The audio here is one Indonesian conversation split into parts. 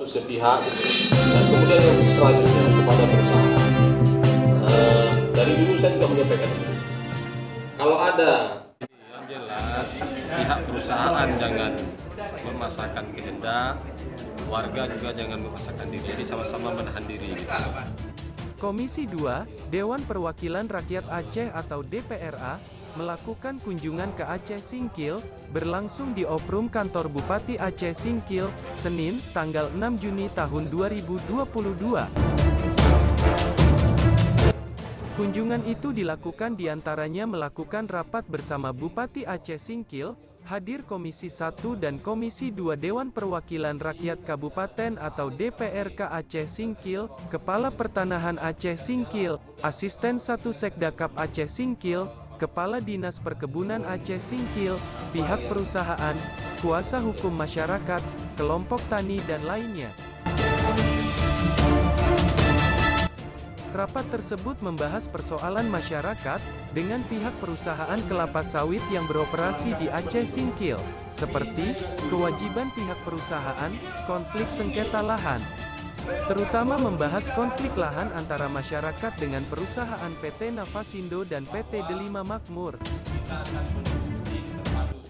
sepihak gitu. Dan kemudian yang selanjutnya kepada perusahaan, dari dulu saya juga menyampaikan itu. Kalau ada yang jelas pihak perusahaan jangan memaksakan kehendak, warga juga jangan memaksakan diri, jadi sama-sama menahan diri gitu. Komisi 2, Dewan Perwakilan Rakyat Aceh atau DPRA, melakukan kunjungan ke Aceh Singkil, berlangsung di Oprum Kantor Bupati Aceh Singkil, Senin, tanggal 6 Juni tahun 2022. Kunjungan itu dilakukan diantaranya melakukan rapat bersama Bupati Aceh Singkil, hadir Komisi 1 dan Komisi 2 Dewan Perwakilan Rakyat Kabupaten atau DPRK Aceh Singkil, Kepala Pertanahan Aceh Singkil, Asisten 1 Sekdakap Aceh Singkil, Kepala Dinas Perkebunan Aceh Singkil, pihak perusahaan, kuasa hukum masyarakat, kelompok tani dan lainnya. Rapat tersebut membahas persoalan masyarakat, dengan pihak perusahaan kelapa sawit yang beroperasi di Aceh Singkil, seperti, kewajiban pihak perusahaan, konflik sengketa lahan. Terutama membahas konflik lahan antara masyarakat dengan perusahaan PT Nafasindo dan PT Delima Makmur.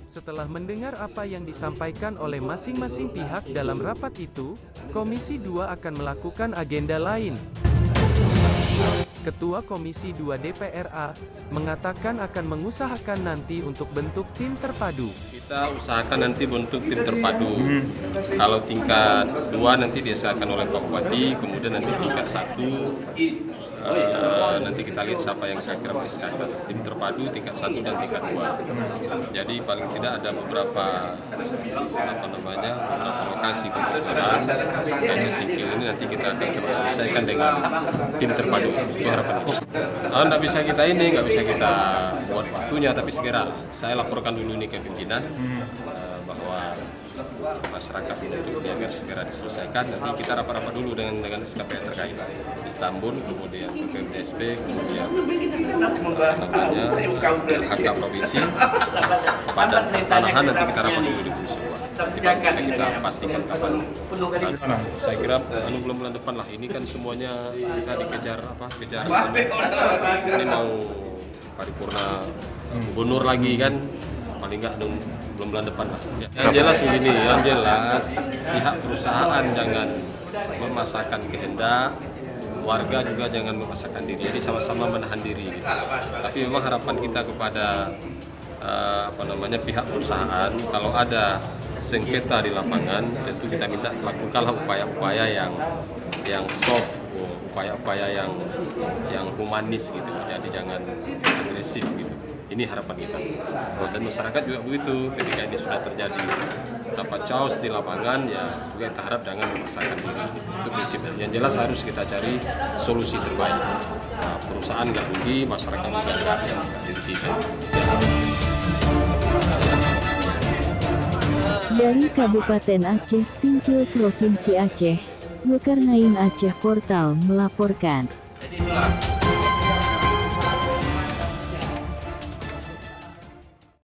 Setelah mendengar apa yang disampaikan oleh masing-masing pihak dalam rapat itu, Komisi 2 akan melakukan agenda lain. Ketua Komisi 2 DPRA, mengatakan akan mengusahakan nanti untuk bentuk tim terpadu. Kita usahakan nanti bentuk tim terpadu. Kalau tingkat 2 nanti diusahakan oleh Pak Bupati, kemudian nanti tingkat 1, nanti kita lihat siapa yang kira-kira mengiskakan. Tim terpadu tingkat 1 dan tingkat 2. Jadi paling tidak ada beberapa beberapa lokasi perusahaan Aceh Singkil ini nanti kita akan coba selesaikan dengan tim terpadu. Itu harapan kita. Nggak bisa kita buat waktunya, tapi segera saya laporkan dulu ini ke pimpinan bahwa masyarakat menuntutnya agar segera diselesaikan. Nanti kita rapat-rapat dulu dengan SKP terkait Istanbul, kemudian BPMDSP, kemudian LHK provinsi, kepada pertanahan nanti kita rapat dulu di Komisi 2. Nanti bisa kita pastikan kapan. Saya kira belum bulan depan lah. Ini kan semuanya kita dikejar ini mau paripurna gubernur lagi kan, paling nggak belum bulan depan lah. Yang jelas begini, yang jelas pihak perusahaan jangan memaksakan kehendak, warga juga jangan memaksakan diri, jadi sama-sama menahan diri gitu. Tapi memang harapan kita kepada pihak perusahaan, kalau ada sengketa di lapangan, tentu kita minta lakukanlah upaya-upaya yang soft, upaya-upaya yang humanis gitu, jadi jangan agresif gitu. Ini harapan kita. Dan masyarakat juga begitu, ketika ini sudah terjadi chaos di lapangan, ya juga kita harap jangan memaksakan diri. Itu prinsipnya. Yang jelas harus kita cari solusi terbaik. Perusahaan nggak rugi, masyarakat juga nggak dirugikan. Dari Kabupaten Aceh Singkil Provinsi Aceh, Zulkarnain Aceh Portal melaporkan.